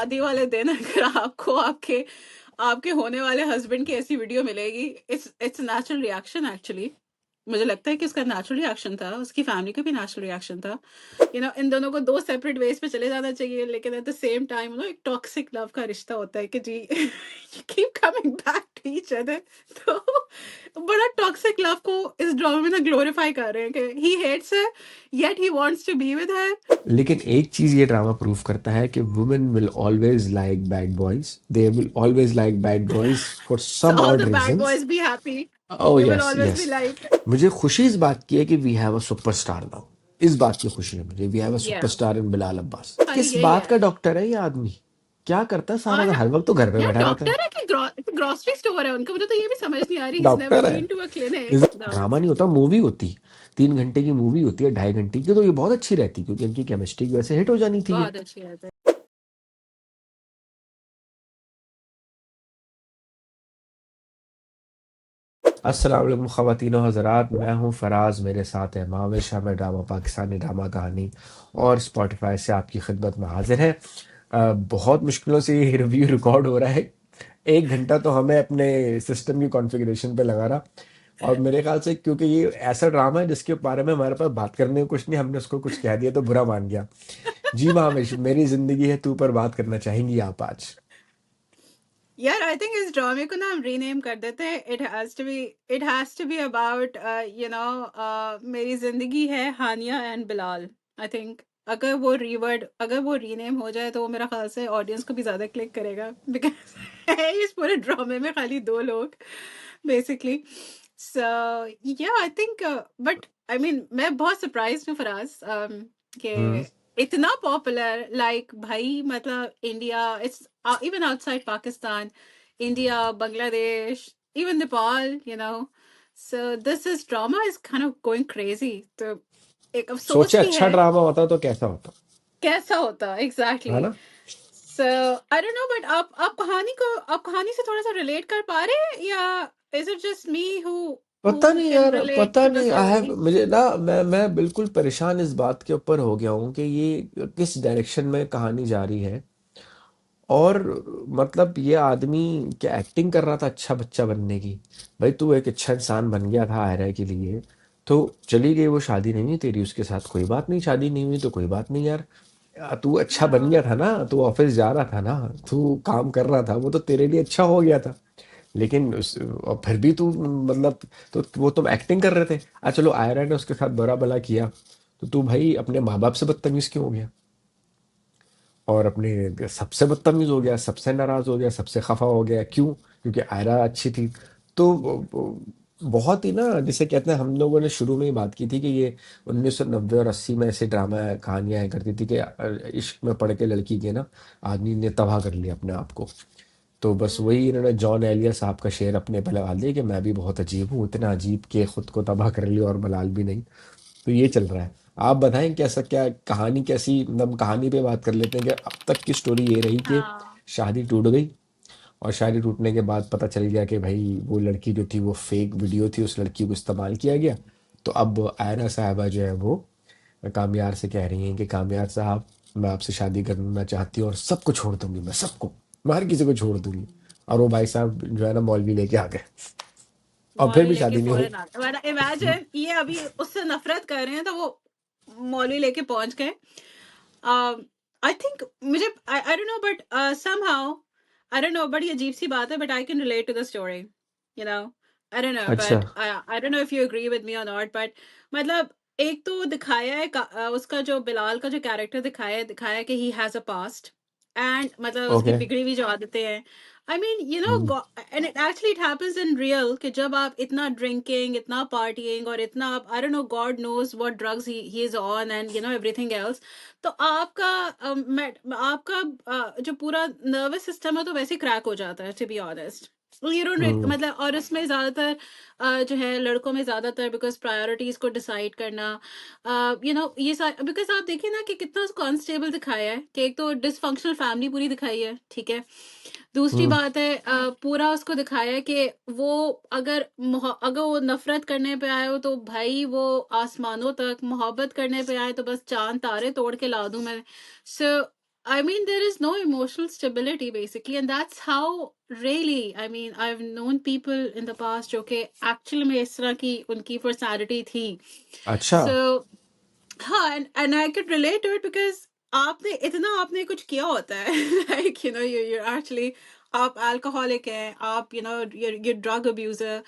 शादी वाले दिन अगर आपको आपके आपके होने वाले हस्बैंड की ऐसी वीडियो मिलेगी, इट्स नेचुरल रिएक्शन एक्चुअली। मुझे लगता है कि उसका नेचुरल रिएक्शन था, उसकी फैमिली का भी नेचुरल रिएक्शन था। इन दोनों को दो सेपरेट वेज पे चले जाना चाहिए, लेकिन एट द सेम टाइम एक टॉक्सिक लव का रिश्ता होता है कि जी keep coming back to each other. तो बड़ा टॉक्सिक लव को इस ड्रामा में ना ग्लोरीफाई कर रहे हैं कि he hates her yet he wants to be with her. लेकिन एक चीज ये ड्रामा प्रूव करता है कि women will always like bad boys, they will always like bad boys for So some all odd the bad reasons. boys be happy. Oh You will yes always be yes, like, मुझे खुशी इस बात की है कि we have a superstar now. इस बात की खुशी है मुझे, we have a yeah, superstar in Bilal Abbas. खाली किस यही बात है। का डॉक्टर है ये आदमी? क्या करता है सारा दिन? और हर वक्त तो घर पे यार बैठा रहता है। डॉक्टर है कि ग्रोसरी स्टोर है उनका, मुझे तो ये भी समझ नहीं आ रही। He's never डॉक्टर है। been to a इस clinic. No. ड्रामा नहीं होता, मूवी होती। 3 घंटे की मूवी होती है, 2.5 घंटे की, तो ये बहुत अच्छी रहती क्योंकि इनकी केमिस्ट्री की वजह से हिट हो जानी थी ये। बहुत अच्छी बात है। अस्सलाम वालेकुम ख़वातीन और हज़रात, मैं हूं फराज, मेरे साथ है माविश। हमें ड्रामा पाकिस्तानी ड्रामा कहानी और स्पॉटिफाई से आपकी खिदमत में हाजिर है। बहुत मुश्किलों से ये रिव्यू रिकॉर्ड हो रहा है। 1 घंटा तो हमें अपने सिस्टम की कॉन्फ़िगरेशन पे लगा रहा। और मेरे ख्याल से क्योंकि ये ऐसा ड्रामा है जिसके बारे में हमारे पास बात करने को कुछ नहीं, हमने उसको कुछ कह दिया तो बुरा मान गया। जी माविश, मेरी ज़िंदगी है तू पर बात करना चाहेंगी आप आज? यार आई थिंक इस ड्रामे को ना हम रीनेम कर देते हैं। It has to be about Meri Zindagi Hai Hania and Bilal. I think अगर वो रीनेम हो जाए तो वो मेरा ख्याल से ऑडियंस को भी ज्यादा क्लिक करेगा, बिकॉज इस पूरे ड्रामे में खाली दो लोग बेसिकली। सो या I think, but I mean मैं बहुत सरप्राइज हूँ फराज, कि हम्म। इतना पॉपुलर, लाइक भाई मतलब India, it's even outside Pakistan, India, Bangladesh, even Nepal, So this drama is kind of going crazy. तो एक सोचे अफसोस भी अच्छा है ड्रामा होता तो कैसा होता, कैसा होता है exactly. ना? So I don't know, but आप कहानी से थोड़ा सा relate कर पा रहे हैं, या is it just me who पता नहीं can यार, relate पता to the नहीं। I have, story? मुझे ना, मैं बिल्कुल परेशान इस बात के ऊपर हो गया हूँ कि ये किस डायरेक्शन में कहानी जा रही है। और मतलब ये आदमी क्या एक्टिंग कर रहा था अच्छा बच्चा बनने की। भाई तू एक अच्छा इंसान बन गया था आयरा के लिए, तो चली गई वो, शादी नहीं हुई तेरी उसके साथ, कोई बात नहीं, शादी नहीं हुई तो कोई बात नहीं यार। तू अच्छा बन हाँ गया था ना, तू ऑफिस जा रहा था ना, तू काम कर रहा था, वो तो तेरे लिए अच्छा हो गया था। लेकिन और फिर भी तू मतलब, तो वो तुम एक्टिंग कर रहे थे। चलो आयरा ने उसके साथ बुरा भला किया, तो तू भाई अपने माँ बाप से बदतमीज क्यों हो गया? और अपने सबसे बदतमीज हो गया, सबसे नाराज हो गया, सबसे खफा हो गया, क्यों? क्योंकि आयरा अच्छी थी। तो बहुत ही ना, जिसे कहते हैं, हम लोगों ने शुरू में ही बात की थी कि ये 1990 और 80 में ऐसे ड्रामा कहानियां आया करती थी कि इश्क में पड़ के लड़की के ना आदमी ने तबाह कर लिया अपने आप को। तो बस वही इन्होंने जॉन एलिया साहब का शेर अपने पे लगा दिया कि मैं भी बहुत अजीब हूँ, इतना अजीब कि खुद को तबाह कर लिया और मलाल भी नहीं। तो ये चल रहा है। आप बताएं कैसा, क्या कहानी कैसी, मतलब कहानी पे बात कर लेते हैं कि अब तक की स्टोरी ये रही कि हाँ शादी टूट गई, और शादी टूटने के बाद पता चल गया कि भाई वो लड़की जो थी वो फेक वीडियो थी, उस लड़की को इस्तेमाल किया गया। तो अब आयरा साहबा जो है वो कामयार से कह रही हैं कि कामयार साहब, मैं आपसे शादी करना चाहती हूँ और सबको छोड़ दूंगी, मैं सबको, मैं हर किसी को छोड़ दूंगी। और वो भाई साहब जो है ना मौलवी लेके आ गए, और फिर मौलवी भी लेके शादी नहीं हुई। फौरन आ गए। इमेजिन ये अभी उससे नफरत कर रहे हैं तो वो मौलवी लेके पहुंच गए। आई थिंक मुझे I don't know, but somehow I don't know, बड़ी अजीब सी बात है, but I can relate to the story, no. I don't know, अच्छा। But I don't know if you agree with me और नॉट, बट मतलब एक तो दिखाया है उसका जो बिलाल का जो कैरेक्टर दिखाया है कि he has a past, and मतलब उसकी ओके। बिगड़ी हुई जो आदतें हैं। I mean, and it happens in real कि जब आप इतना drinking, इतना partying और इतना आप, I don't know, God knows what drugs he is on and everything else, तो आपका जो पूरा nervous system है तो वैसे क्रैक हो जाता है, to be honest. You don't हम्म। मतलब, और इसमें ज्यादातर जो है लड़कों में ज्यादातर बिकॉज प्रायोरिटीज को डिसाइड करना, ये सारे, बिकॉज आप देखिए ना कि कितना उसको अनस्टेबल दिखाया है, कि एक तो डिसफंक्शनल फैमिली पूरी दिखाई है, ठीक है। दूसरी हम्म। बात है, पूरा उसको दिखाया है कि वो अगर वो नफरत करने पे आए हो तो भाई वो आसमानों तक, मोहब्बत करने पे आए तो बस चांद तारे तोड़ के ला दूं मैं। सो I mean, there is no emotional stability basically, and that's how really, I mean, I've known people in the past जो कि actually में इस तरह की उनकी personality थी. अच्छा। So हाँ, and I could relate to it because आपने इतना आपने कुछ किया होता है like you know you're actually आप alcoholic हैं, आप you're drug abuser,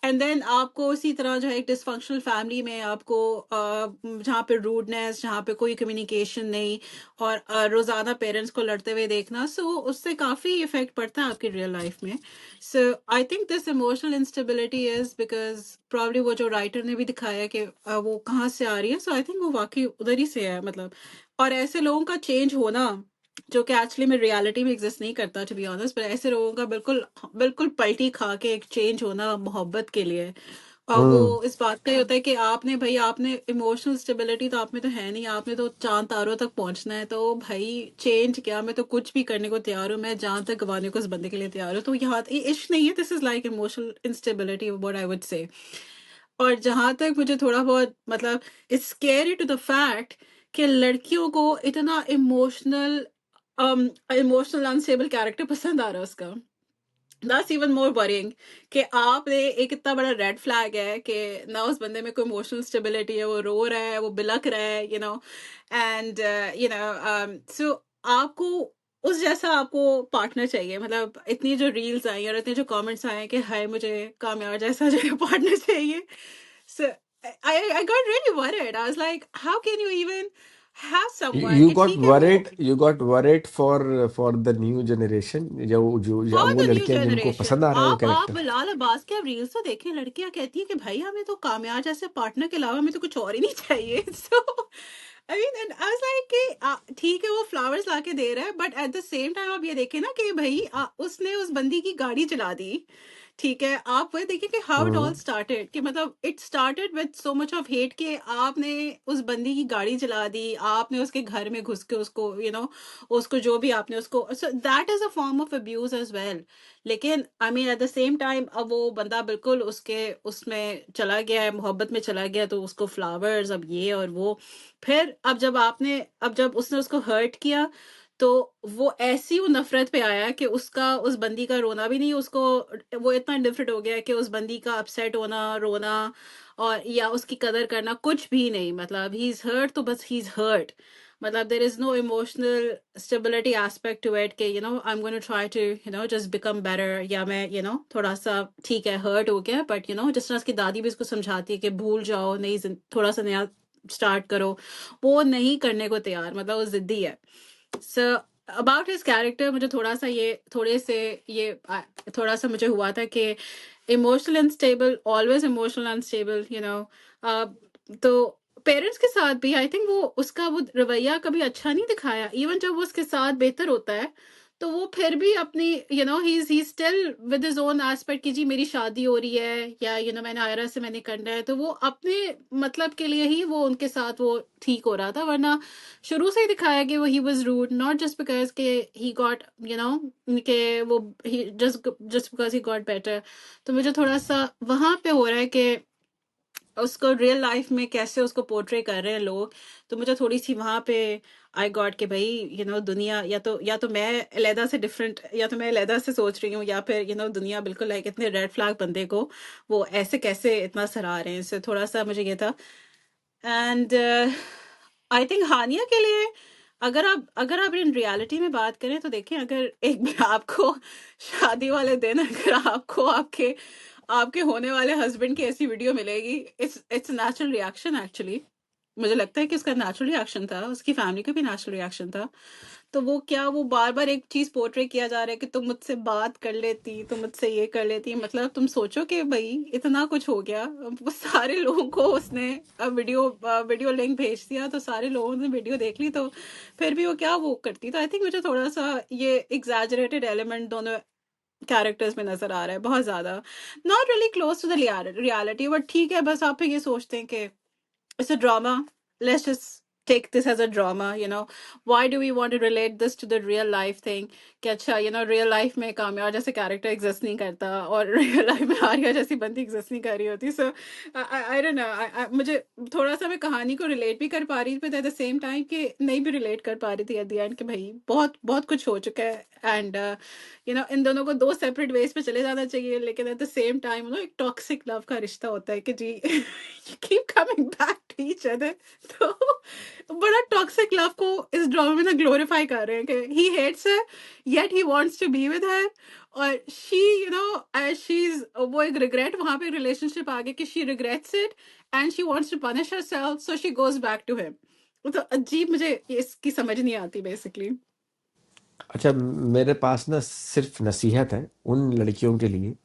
and then आपको उसी तरह जो है एक dysfunctional family में आपको जहाँ पे rudeness, जहाँ पे कोई communication नहीं, और रोजाना पेरेंट्स को लड़ते हुए देखना, सो उससे काफी इफेक्ट पड़ता है आपकी रियल लाइफ में. So I think this emotional instability is because probably वो जो राइटर ने भी दिखाया है कि वो कहाँ से आ रही है, सो आई थिंक वो वाकई उधर ही से है मतलब. और ऐसे लोगों का चेंज होना जो कि एक्चुअली में रियलिटी में एग्जिस्ट नहीं करता टू बी ऑनेस्ट, पर ऐसे लोगों का बिल्कुल बिल्कुल पलटी खा के एक चेंज होना मोहब्बत के लिए. और वो हम्म। इस बात का ही होता है कि आपने भाई आपने इमोशनल स्टेबिलिटी तो आप में तो है नहीं, आपने तो चांद तारों तक पहुंचना है, तो भाई चेंज क्या, मैं तो कुछ भी करने को तैयार हूँ, मैं जान तक गंवाने को इस बंदे के लिए तैयार हूँ. तो यहाँ ये इश्क नहीं है, this is like emotional instability what I would say. और जहां तक मुझे थोड़ा बहुत मतलब it's scary to the fact कि लड़कियों को इतना इमोशनल अनस्टेबल कैरेक्टर पसंद आ रहा है उसका. दैट्स इवन मोर वरिंग कि आपने एक इतना बड़ा रेड फ्लैग है कि ना उस बंदे में कोई इमोशनल स्टेबिलिटी है, वो रो रहा है, वो बिलक रहा है, एंड सो आपको उस जैसा आपको पार्टनर चाहिए. मतलब इतनी जो रील्स आई और इतने जो कमेंट्स आए कि हाय मुझे कामयाब जैसा जो पार्टनर चाहिए. सो I got really worried. I was like, how can you even have someone? You कि got ठीक है वो worried, you got worried for the new generation, जो फॉर वो द न्यू लड़कियां जिनको जनरेशन. पसंद आ रहा है वो आप कैरेक्टर। बिलाल अब्बास के रील्स तो देखें, लड़कियां कहती है कि भाई हमें तो कामयाब जैसे पार्टनर के अलावा हमें तो कुछ और ही नहीं चाहिए. So I mean and I was like कि ठीक है वो फ्लावर्स लाके दे रहा है, but at the same time आप ये देखें ना कि भाई उसने उस बंदी की गाड़ी चला दी. ठीक है, आप वही देखिए कि how it all hmm. Started, कि मतलब it started with so much of hate कि आपने उस बंदी की गाड़ी चला दी, आपने उसके घर में घुस के उसको उसको जो भी आपने उसको, so that is a form of abuse as well. लेकिन I mean at the same time अब वो बंदा बिल्कुल उसके उसमें चला गया है, मोहब्बत में चला गया, तो उसको फ्लावर्स अब ये और वो. फिर अब जब उसने उसको हर्ट किया, तो वो ऐसी वो नफरत पे आया कि उसका उस बंदी का रोना भी नहीं, उसको वो इतना डिफरेंट हो गया कि उस बंदी का अपसेट होना, रोना और या उसकी कदर करना कुछ भी नहीं. मतलब ही इज हर्ट तो बस ही इज हर्ट. मतलब there is no emotional stability aspect to it कि I am going to try to just become better, या मैं थोड़ा सा ठीक है हर्ट हो गया, बट जिस तरह उसकी दादी भी उसको समझाती है कि भूल जाओ, नहीं थोड़ा सा नया स्टार्ट करो, वो नहीं करने को तैयार, मतलब वो जिद्दी है. सो अबाउट हिज कैरेक्टर मुझे थोड़ा सा मुझे हुआ था कि emotional unstable, always emotional unstable, तो पेरेंट्स के साथ भी आई थिंक वो उसका वो रवैया कभी अच्छा नहीं दिखाया. इवन जब वो उसके साथ बेहतर होता है, तो वो फिर भी अपनी he still with his own aspect कि जी मेरी शादी हो रही है, या मैंने आयरा से मैंने करना है, तो वो अपने मतलब के लिए ही वो उनके साथ वो ठीक हो रहा था. वरना शुरू से ही दिखाया कि वो he was rude, not just because के ही गॉट के वो he just because he got better. तो मुझे थोड़ा सा वहां पे हो रहा है कि उसको रियल लाइफ में कैसे उसको पोर्ट्रे कर रहे हैं लोग. तो मुझे थोड़ी सी वहां पे आई गॉट के भाई दुनिया या तो मैं अलहदा से डिफरेंट, या तो मैं अलहदा से सोच रही हूँ, या फिर दुनिया बिल्कुल लाइक इतने रेड फ्लैग बंदे को वो ऐसे कैसे इतना सराह रहे हैं. इससे थोड़ा सा मुझे ये था. एंड आई थिंक हानिया के लिए अगर आप इन रियलिटी में बात करें तो देखें, अगर एक भी आपको शादी वाले दिन अगर आपको आपके आपके होने वाले हस्बैंड की ऐसी वीडियो मिलेगी, इट्स नेचुरल रिएक्शन एक्चुअली. मुझे लगता है कि उसका नेचुरल रिएक्शन था, उसकी फैमिली का भी नेचुरल रिएक्शन था. तो वो क्या, वो बार बार एक चीज पोर्ट्रे किया जा रहा है कि तुम मुझसे बात कर लेती, तुम मुझसे ये कर लेती. मतलब तुम सोचो कि भाई इतना कुछ हो गया, वो सारे लोगों को उसने वीडियो लिंक भेज दिया, तो सारे लोगों ने वीडियो देख ली, तो फिर भी वो क्या वो करती. तो आई थिंक मुझे थोड़ा सा ये एग्जैजरेटेड एलिमेंट दोनों कैरेक्टर्स में नजर आ रहा है बहुत ज्यादा. Not really close to the reality, but ठीक है, बस आप फिर ये सोचते हैं कि it's a drama, let's just take this as a drama, you know. Why do we want to relate this to the real life thing? कि अच्छा, you know, real life में कामयाब जैसे character exist नहीं करता, और real life में आर्या जैसी बंदी exist नहीं कर रही होती. So I don't know, मुझे थोड़ा सा मैं कहानी को relate भी कर पा रही थी, but at the same time कि नहीं भी relate कर पा रही थी at the end, कि भाई बहुत बहुत कुछ हो चुका है. And you know, इन दोनों को दो separate ways पे चले जाना चाहिए, लेकिन at the same time, you know, एक toxic love का रिश्ता होता है कि जी you keep coming back to each other. तो बड़ा टॉक्सिक लव को इस ड्रामा में ना ग्लोरीफाई कर रहे हैं कि he hates her, yet he wants to be with her. और she, you know, as she is, वो एक रिग्रेट, वहां पे रिलेशनशिप आ गया कि she regrets it and she wants to punish herself, so she goes back to him. तो अजीब, मुझे इसकी समझ नहीं आती बेसिकली. अच्छा, मेरे पास ना सिर्फ नसीहत है उन लड़कियों के लिए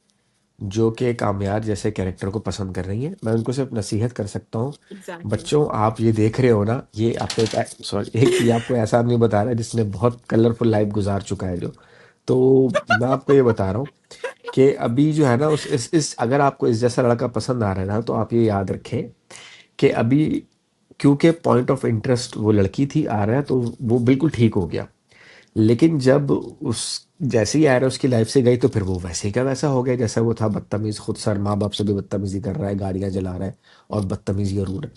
जो कि कामयाब जैसे कैरेक्टर को पसंद कर रही हैं। मैं उनको सिर्फ नसीहत कर सकता हूँ, एग्जैक्टली. बच्चों आप ये देख रहे हो ना, ये आपको एक, सॉरी, एक ये आपको ऐसा आदमी बता रहा है जिसने बहुत कलरफुल लाइफ गुजार चुका है जो, तो मैं आपको ये बता रहा हूँ कि अभी जो है ना, उस इस अगर आपको इस जैसा लड़का पसंद आ रहा है ना, तो आप ये याद रखें कि अभी क्योंकि पॉइंट ऑफ इंटरेस्ट वो लड़की थी आ रहा है, तो वो बिल्कुल ठीक हो गया। लेकिन जब उस जैसे ही आयरा उसकी लाइफ से गई, तो फिर वो वैसे का वैसा हो गया जैसा वो था, बदतमीज, खुद सर माँ बाप से भी बदतमीजी कर रहा है, गाड़ियां जला रहा है और बदतमीजी और है।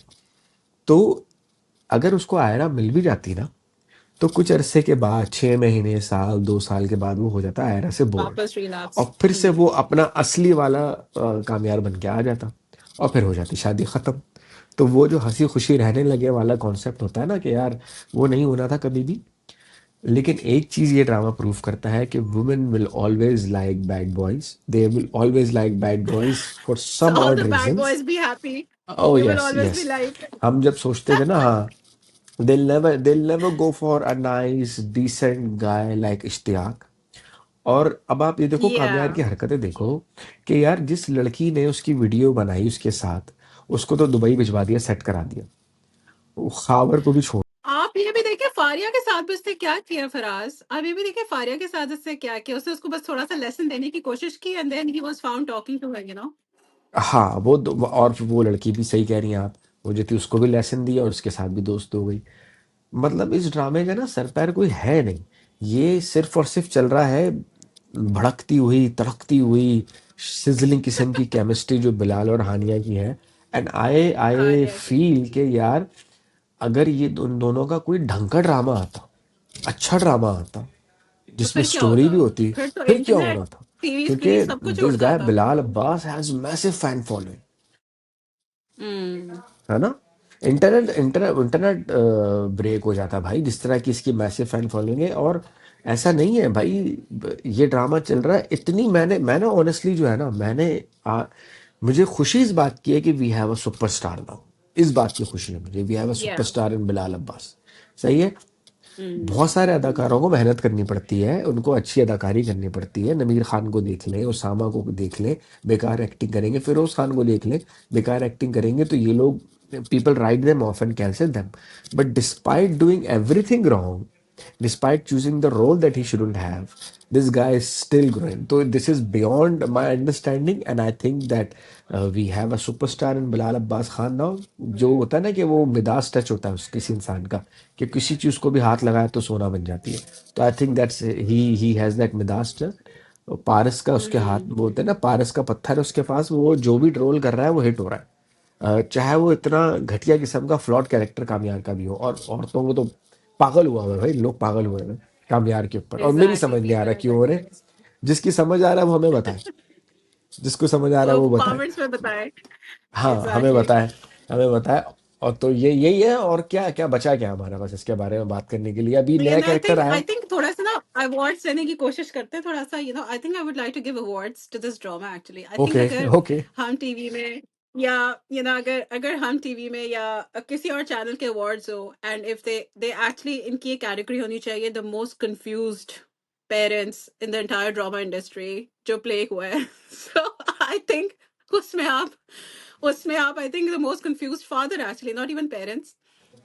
तो अगर उसको आयरा मिल भी जाती ना, तो कुछ अरसे के बाद, 6 महीने, साल, 2 साल के बाद, वो हो जाता है आयरा से बोर्ड, वापस रिलैप्स. और फिर से वो अपना असली वाला कामयाब बन के आ जाता, और फिर हो जाती शादी खत्म। तो वो जो हंसी खुशी रहने लगे वाला कॉन्सेप्ट होता है ना कि यार, वो नहीं होना था कभी भी। लेकिन एक चीज ये ड्रामा प्रूव करता है कि women will always like bad boys, they will always like bad boys for So some all odd the bad reasons. boys be happy. Oh They will yes always be yes, like, हम जब सोचते थे ना, हाँ, they'll never go for a nice decent guy like Ishtiyaq. और अब आप ये देखो, कामयार yeah. की हरकतें देखो कि यार, जिस लड़की ने उसकी वीडियो बनाई उसके साथ, उसको तो दुबई भिजवा दिया, सेट करा दिया, वो खावर को भी छोड़। आप ये भी देखिए फारिया के साथ भी उसने क्या किया, फराज. आप ये भी देखिए फारिया के साथ उसने क्या किया. उसने उसको बस थोड़ा सा लेसन देने की कोशिश की, and then he was found talking to her, you know. हाँ, और फिर वो लड़की भी सही कह रही हैं आप, वो जो थी उसको भी लेसन दिया और उसके साथ भी दोस्त हो गई। मतलब इस ड्रामे का ना सर पैर कोई है नहीं, ये सिर्फ और सिर्फ चल रहा है भड़कती हुई, तड़कती हुई, सिजलिंग किस्म की केमिस्ट्री जो बिलाल और हानिया की है। एंड आई आई आर्या की. फील कि यार, अगर ये उन दोनों का कोई ढंग का ड्रामा आता, अच्छा ड्रामा आता, तो जिसमें फिर क्या स्टोरी होता? भी होती, फिर तो फिर क्या इंटरनेट, होना था। टीवी स्क्रीन क्योंकि सब कुछ दिस उड़ता गाय था. Bilal Abbas has massive fan following, hmm. है ना। इंटरनेट इंटरनेट इंटरनेट ब्रेक हो जाता भाई, जिस तरह की इसकी मैसिव फैन फॉलोइंग है। और ऐसा नहीं है भाई, ये ड्रामा चल रहा है इतनी, मैंने ऑनेस्टली जो है ना, मुझे खुशी इस बात की है कि we have a superstar now. इस बात की खुशी है मुझे, वी हैव अ या. Superstar in Bilal Abbas. सही है। हम्म. बहुत सारे अदाकारों को मेहनत करनी पड़ती है, उनको अच्छी अदाकारी करनी पड़ती है। नमीर खान को देख लें, उसामा को देख लें, बेकार एक्टिंग करेंगे। फिरोज खान को देख लें, बेकार एक्टिंग करेंगे, तो ये लोग, people write them of and cancel them. But despite doing everything wrong, despite choosing the role that he shouldn't have, this guy is still growing. So this is beyond my understanding, and I think that we have a superstar in Bilal Abbas Khan now. जो होता है ना कि वो Midas touch होता है किसी इंसान का, कि किसी चीज को भी हाथ लगाए तो सोना बन जाती है। तो I think that's he has that Midas touch. पारस का उसके हाथ, हम्म. बोलते हैं ना, पारस का पत्थर है उसके पास, वो जो भी रोल कर रहा है वो हिट हो रहा है। चाहे वो इतना घटिया किस्म का फ्लॉट कैरेक्टर कामयार का भी हो। और औरतों को तो पागल हुआ हुआ है भाई, लोग पागल हुए हैं कामयार के ऊपर, और मेरी एग्जैक्टली, समझ नहीं आ रहा पीपल आर क्यों हो रहे। क्रेजी. जिसकी समझ आ रहा है वो हमें बताए, जिसको समझ आ रहा है वो वो बताए। कमेंट्स में बताए. हाँ, हमें एग्जैक्टली. बताए, हमें बताए। और तो ये यही है, और क्या क्या बचा, क्या हमारा बस इसके बारे में बात करने के लिए, अभी नया And I कैरेक्टर think आया I है। think थोड़ा सा ना अवार्ड्स देने की कोशिश करते हैं थोड़ा सा, you know. I think I would like to give awards to this drama actually. I think okay अगर ओके। हम टीवी में, या you know, अगर अगर हम टीवी में या किसी और चैनल के अवार्ड्स हो, and if they actually, इनकी एक कैटेगरी होनी चाहिए, the most confused parents in the entire drama industry जो प्ले हुआ है. So I think उसमें आप I think the most confused father actually, not even parents,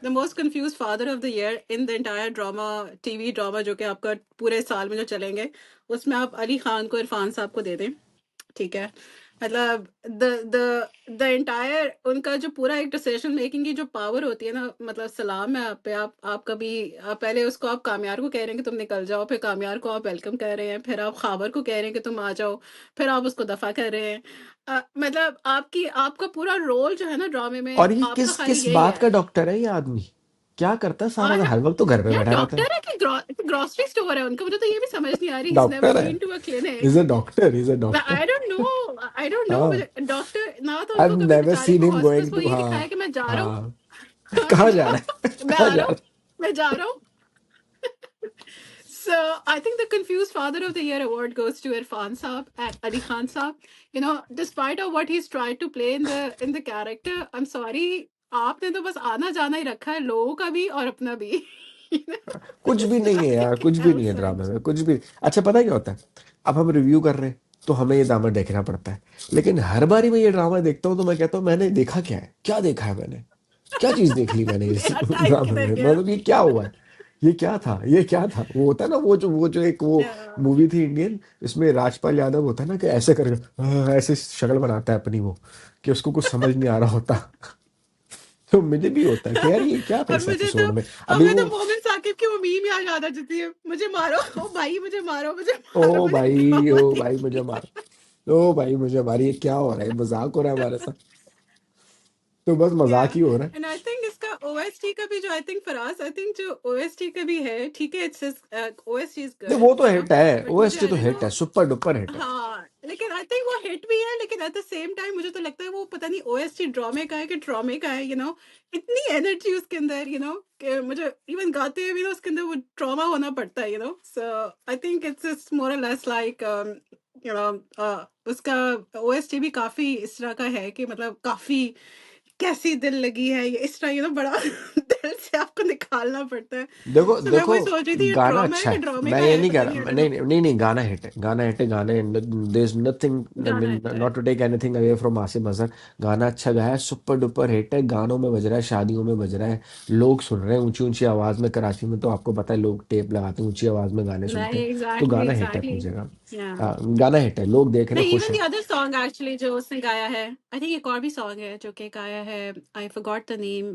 the most confused father of the year in the entire drama, TV drama जो कि आपका पूरे साल में जो चलेंगे, उसमें आप अली खान को, इरफान साहब को दे दें. ठीक है. मतलब द एंटायर उनका जो पूरा एक डिसीजन मेकिंग की जो पावर होती है ना, मतलब सलाम है आप पे। आप कभी आप पहले उसको आप कामयार को कह रहे हैं कि तुम निकल जाओ, फिर कामयार को आप वेलकम कर रहे हैं, फिर आप खाबर को कह रहे हैं कि तुम आ जाओ, फिर आप उसको दफा कर रहे हैं। मतलब आपका पूरा रोल जो है ना ड्रामे में, और ये आपका किस खाली किस यही बात है। का डॉक्टर है ये आदमी? क्या करता है सारा दिन? और हर वक्त तो घर पे यार बैठा रहता है। डॉक्टर है कि ग्रोसरी स्टोर है उनका, मुझे तो ये भी समझ नहीं आ रही। He's never डॉक्टर है। been to a clinic। Is a doctor, is a doctor. I don't no, I don't no. हाँ, मुझे डॉक्टर ना तो आई उनको कभी नेवर बेचारे सीन को हिम हॉस्पिटल्स गोइंग को टू। ये हाँ दिखाया कि मैं जा रहा हूँ। हाँ। कहाँ जा रहा है? मैं कहाँ आ जा रहा हूँ, रहा मैं जा रहा हूँ। So I think the confused father of the year award goes to Irfan Saab and Ali Khan Saab. You know, despite of what he's tried to play in the character, I'm sorry, आपने तो बस आना जाना ही रखा है, लोगों का भी और अपना भी। You know, है? कुछ भी it's नहीं है यार, like कुछ भी नहीं है ड्रामे Elsa. में, कुछ भी। अच्छा पता है क्या होता है? अब हम रिव्यू कर रहे हैं तो हमें ये ड्रामा देखना पड़ता है, लेकिन हर बारी मैं ये ड्रामा देखता हूँ तो मैं कहता हूँ मैंने देखा क्या है, क्या देखा है मैंने, क्या चीज देख ली मैंने इस मेरा टाइम ड्रामे किधर में? गया? मतलब ये क्या हुआ है? ये क्या था? ये क्या था? वो होता है ना, वो जो एक वो Yeah. मूवी थी इंडियन, इसमें राजपाल यादव होता है ना कि ऐसे करके ऐसे शक्ल बनाता है अपनी वो, कि उसको कुछ समझ नहीं आ रहा होता। तो मुझे भी होता है कि यार ये क्या था और इस एपिसोड में। अभी मुझे तो वो मोमिन साकिब की वो मीम याद आ जाती है, मुझे मारो ओ भाई, मुझे मारो, मुझे मारो, ओ मुझे भाई, ड्रामा ओ भाई मुझे देखनी है। मार, ओ भाई मुझे मार, ये क्या हो रहा है? मजाक हो रहा है हमारे साथ? तो बस मजाक Yeah, ही हो रहा है। and I think इसका OST का भी जो I think Faraz I think जो OST का भी है, ठीक है, it's OST is नहीं good, वो तो you know, हिट है, but मुझे ओएसटी I तो don't हिट है, know। सुपर डुपर हिट है। हाँ, लेकिन आई थिंक वो हिट भी है, लेकिन एट द सेम टाइम मुझे तो लगता है वो पता नहीं OST ड्रामे का है कि ट्रॉमे का है, इतनी एनर्जी उसके अंदर, कि मुझे इवन गाते हुए भी ना उसके अंदर वो ट्रॉमा होना पड़ता है, सो आई थिंक इट्स मोर और लेस लाइक उसका OST भी काफी इस तरह का है कि मतलब काफी कैसी दिल लगी है ये, इस तरह बड़ा दिल से आपको निकालना पड़ता है। देखो सो मैं देखो, वही सोच रही थी, ये गाना ट्रॉमा है अच्छा कि है, ड्रामे मैं का ये है, नहीं कह पता नहीं, रहा, आई नहीं डोंट नहीं नहीं नहीं, गाना हिट है, गाना हिट है, गाने। There is nothing, I know, गाना मीन अच्छा है। Not to take anything away from Asim Azhar. गाना अच्छा गाया है, सुपर डुपर हिट है, गानों में बज रहा है, शादियों में बज रहा है, लोग सुन रहे हैं ऊंची ऊंची आवाज में। कराची में तो आपको पता है लोग टेप लगाते हैं, ऊंची आवाज में गाने सुनते नहीं, हैं। तो एग्जैक्टली गाना हिट है एग्जैक्टली। अपनी जगह। या हाँ, गाना हिट है, लोग देख रहे हैं, नहीं, खुश इवन द हैं। अदर सॉन्ग एक्चुअली जो उसने गाया है, आई थिंक एक और भी सॉन्ग है जो कि गाया है, I forgot the name,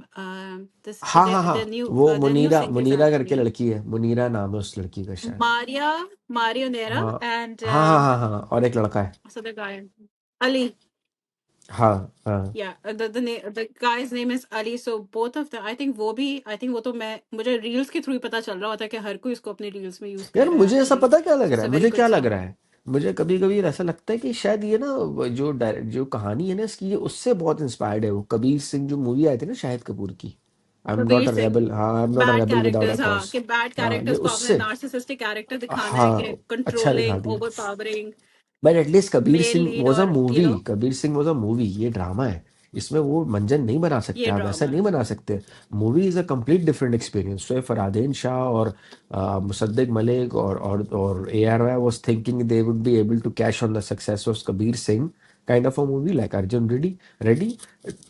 this हाँ हाँ हाँ, वो the new Munira, singers Munira करके एक्चुअली, लड़की है, मुनीरा नाम है उस लड़की का शायद। मारिया मारियो नेरा हाँ एंड हाँ हाँ हाँ हाँ, और एक लड़का है। सदर गाय अली। हाँ हाँ। Yeah, the guy's name is Ali. So both of them, I think I think वो तो मुझे रील्स के थ्रू ही पता चल रहा होता है कि हर कोई इसको अपनी रील्स में यूज यार कर रहा है मुझे ऐसा एक्चुअली। पता क्या लग सो रहा इट्स है, अ वेरी मुझे गुड क्या लग रहा सॉन्ग। है, मुझे कभी कभी ऐसा लगता है कि शायद ये ना जो कहानी है ना इसकी, ये उससे बहुत इंस्पायर्ड है। वो कबीर सिंह जो मूवी आई थी ना शाहिद कपूर की, I am not Kabir a Singh, rebel, हाँ I am not a bad rebel without a characters, हाँ, कॉज। कि बैड हाँ ये कैरेक्टर्स को आपने उससे, नार्सिसिस्टिक कैरेक्टर दिखाना है, कि हाँ, अच्छा दिखा कंट्रोलिंग, दिया। Over powering, but at least Kabir male Singh lead, was a और movie, Kabir Singh was a movie, ये ड्रामा है। इसमें वो मंजन नहीं बना सकते, ये आप ऐसा ड्रामा नहीं है। बना सकते। Movie is a complete different experience. तो फरहादेन शाह और मुसद्दिक मलिक और A R Y was thinking they would be able to cash on the success of Kabir Singh kind of a movie like Arjun Reddy Reddy.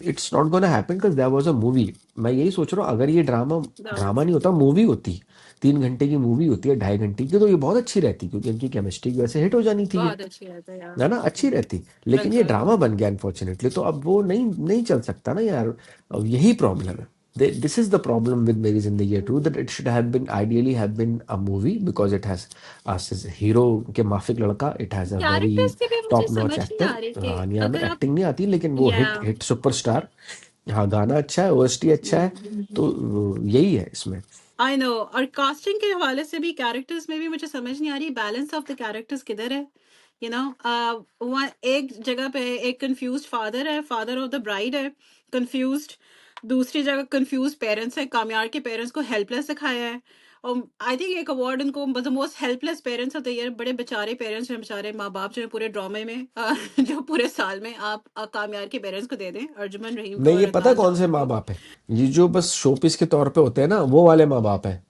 It's not gonna happen because there was a movie. मैं यही सोच रहा हूँ, अगर ये ड्रामा ड्रामा नहीं होता, movie होती, 3 घंटे की मूवी होती है, 2.5 घंटे की, तो ये बहुत अच्छी रहती, क्योंकि इनकी केमिस्ट्री की वजह से हिट हो जानी थी ये, बहुत अच्छी रहता है यार। है ना, अच्छी रहती। लेकिन ये बिल्कुल। ड्रामा बन गया अनफॉर्चुनेटली, तो अब वो नहीं नहीं चल सकता ना यार। अब यही प्रॉब्लम है। This is the problem with Meri Zindagi too, that it should have been ideally have been a movie because it has hero के माफिक लड़का, it has a very characters की भी मुझे टॉप नॉच समझ नहीं एक्टर। आ रही कि हानिया में अगर आप, एक्टिंग नहीं आती, लेकिन वो या हिट हिट सुपरस्टार। हाँ गाना अच्छा है, ओएसटी अच्छा है, तो यही है इसमें। आई नो, और कास्टिंग के हवाले से भी कैरेक्टर्स में भी मुझे समझ नहीं आ रही बैलेंस ऑफ द कैरेक्टर्स किधर है। वहाँ एक जगह पे एक कंफ्यूज्ड फादर है, फादर ऑफ द ब्राइड है कंफ्यूज्ड, दूसरी जगह कंफ्यूज पेरेंट्स है, कामयार के पेरेंट्स को हेल्पलेस दिखाया है। और आई थिंक एक अवार्ड उनको the most helpless parents of the year, बड़े बेचारे पेरेंट्स हैं, बेचारे माँ बाप जो है पूरे ड्रामे में, जो पूरे साल में आप कामयार के पेरेंट्स को दे दें, अर्जुमन रहीम को नहीं, और ये पता है अदनान कौन से जाफर माँ को। बाप है? ये जो बस शोपीस के तौर पे होते हैं ना, वो वाले माँ बाप है।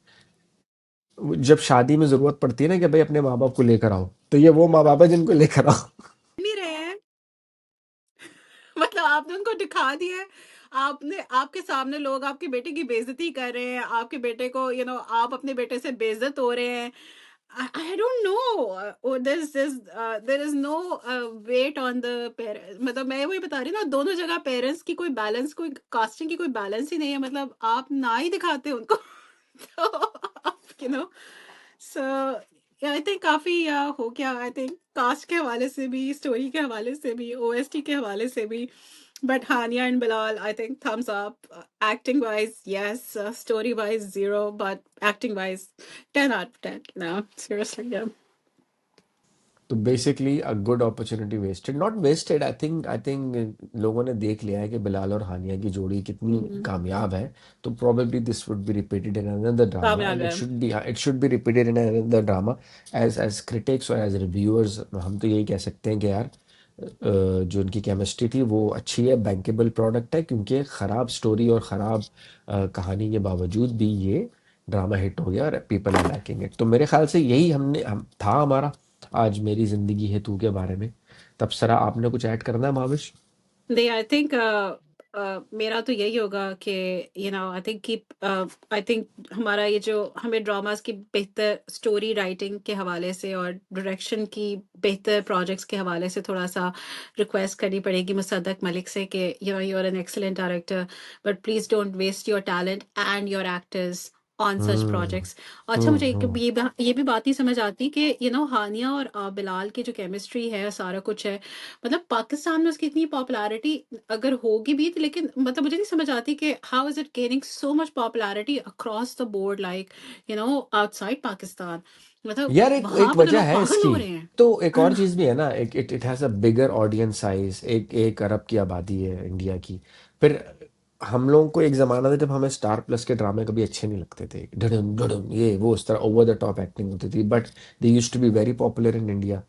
जब शादी में जरूरत पड़ती है ना कि भाई अपने माँ बाप को लेकर आओ, तो ये वो माँ बाप है जिनको लेकर आओ। नहीं रहे हैं। मतलब आपने उनको दिखा दिया है, आपने आपके सामने लोग आपके बेटे की बेइज्जती कर रहे हैं, आपके बेटे को आप अपने बेटे से बेइज्जत हो रहे हैं, I don't know. There is no weight on the parents. मतलब मैं वही बता रही हूँ ना, दोनों जगह पेरेंट्स की कोई बैलेंस, कोई कास्टिंग की कोई बैलेंस ही नहीं है, मतलब आप ना ही दिखाते उनको तो you know, so yeah, I think काफी हो गया, I think कास्ट के हवाले से भी, स्टोरी के हवाले से भी, ओएसटी के हवाले से भी. But Hania and Bilal, I think thumbs up. Acting wise, yes. Story wise, zero. But acting wise, 10 out of 10. No, seriously, yeah. तो basically a good opportunity wasted, not wasted, I think लोगों ने देख लिया है कि बिलाल और हानिया की जोड़ी कितनी Mm-hmm. कामयाब है. तो probably this would be repeated in another drama, कामयाब एंड है. It should be repeated in another drama. As as critics और एज रिव्यूअर्स हम तो यही कह सकते हैं कि यार जो उनकी केमिस्ट्री थी वो अच्छी है, बैंकेबल प्रोडक्ट है, क्योंकि ख़राब स्टोरी और ख़राब कहानी के बावजूद भी ये ड्रामा हिट हो गया और पीपल आर लाइकिंग इट. तो मेरे ख्याल से यही हम था हमारा आज मेरी ज़िंदगी है तू के बारे में. तबसरा, आपने कुछ ऐड करना है महाविश? नहीं, आई थिंक मेरा तो यही होगा कि आई थिंक कि आई थिंक हमारा ये जो हमें ड्रामास की बेहतर स्टोरी राइटिंग के हवाले से और डायरेक्शन की बेहतर प्रोजेक्ट्स के हवाले से थोड़ा सा रिक्वेस्ट करनी पड़ेगी मुसद्दक मलिक से कि you are an excellent director, but please don't waste your talent and your actors on such hmm. Projects. अच्छा, मुझे हम्म. ये भी बात नहीं समझ आती कि हानिया और बिलाल की जो केमिस्ट्री है, सारा कुछ है, मतलब पाकिस्तान में उसकी इतनी पॉपुलैरिटी अगर होगी भी तो, लेकिन मतलब मुझे नहीं समझ आती कि how is it gaining so much popularity across the board, like outside Pakistan. मतलब यार एक वहां एक पे तो वजह लोग है पागल इसकी. हो रहे हैं. तो एक और चीज भी है ना, एक it it has a bigger audience size. एक एक अरब की आबादी है इंडिया की. फिर हम लोगों को एक जमाना था जब हमें स्टार प्लस के ड्रामे कभी अच्छे नहीं लगते थे, ढड़म ढड़म ये वो उस तरह ओवर द टॉप एक्टिंग होती थी, but they used to be very popular in India.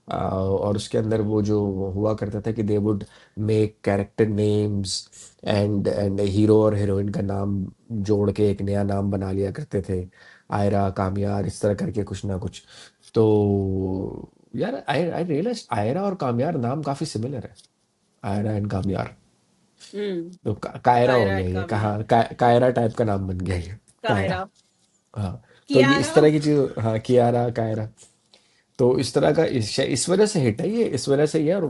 और उसके अंदर वो जो हुआ करता था कि they would make character names and hero और हीरोइन का नाम जोड़ के एक नया नाम बना लिया करते थे. आयरा, कामयार, इस तरह करके कुछ ना कुछ. तो यार आई आई रियलाइज आयरा और कामयार नाम काफी सिमिलर है. आयरा एंड कामयार. हम्म. तो कायरा हो कायरा गया एंड ये, कामयाब. कहाँ कायरा टाइप का नाम बन गया ये. कायरा. कायरा. हाँ. तो ये इस कियारा. तरह की चीज, हाँ, कियारा, कायरा. तो इस तरह का इस वजह से हिट है ये, इस वजह से यार.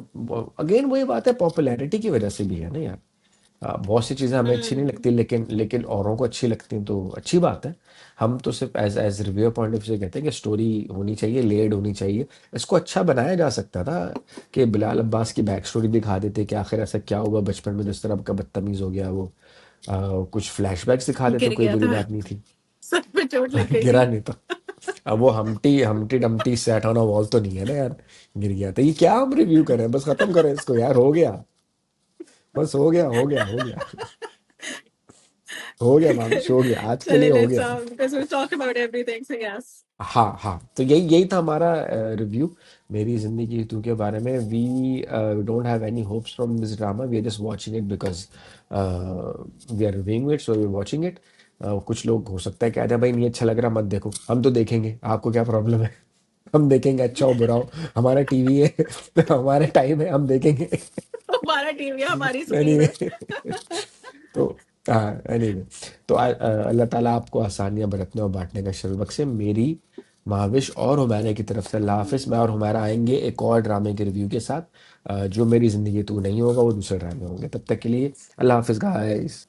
अगेन वही बात है, पॉपुलैरिटी की वजह से भी है ना यार. बहुत सी चीज़ें हमें अच्छी नहीं हम्म. लगती, लेकिन लेकिन औरों को अच्छी लगती हैं, तो अच्छी बात है. हम तो सिर्फ as as reviewer point of view से कहते हैं कि स्टोरी होनी चाहिए, लेड होनी चाहिए. इसको अच्छा बनाया जा सकता था कि बिलाल अब्बास की बैक स्टोरी दिखा देते कि आखिर ऐसा क्या हुआ बचपन में जिस तरह का बदतमीज़ हो गया वो. कुछ फ्लैशबैक्स दिखा देते, गिर कोई गया बुरी था. बात नहीं थी. सर पे चोट लग गई थी. गिरा नहीं तो. अब वो हमटी हमटी Dumpty sat on a wall तो नहीं है ना यार. गिर गया तो ये क्या हम रिव्यू करें, बस खत्म करें इसको यार, हो गया. बस हो गया, हो गया, हो गया. हो गया मामिश, हो गया, आज के लिए चले, हो लेट्स गया. because we talked about everything, so yes. हाँ हाँ, तो यही यही था हमारा रिव्यू मेरी जिंदगी तू के बारे में. We don't have any hopes from this drama, we are just watching it because we are reviewing it, so we are watching it. कुछ लोग हो सकता है कि आजा भाई नहीं अच्छा लग रहा मत देखो, हम तो देखेंगे, आपको क्या प्रॉब्लम है. हम देखेंगे, अच्छा हो बुरा हो, हमारा टीवी है तो हमारे टाइम है, हम देखेंगे. हमारा टीवी है, हमारी स्क्रीन एनीवे. है. तो हाँ, एनीवे. तो अल्लाह ताला आपको आसानियां बरतने और बांटने का शर्फ बख्शे. मेरी, महाविश और हुमैरा की तरफ से अल्लाह हाफिज़. मैं और हुमैरा आएंगे एक और ड्रामे के रिव्यू के साथ. जो मेरी ज़िंदगी तू नहीं होगा, वो दूसरे ड्रामे होंगे. तब तक के लिए अल्लाह हाफिज़ गाइस.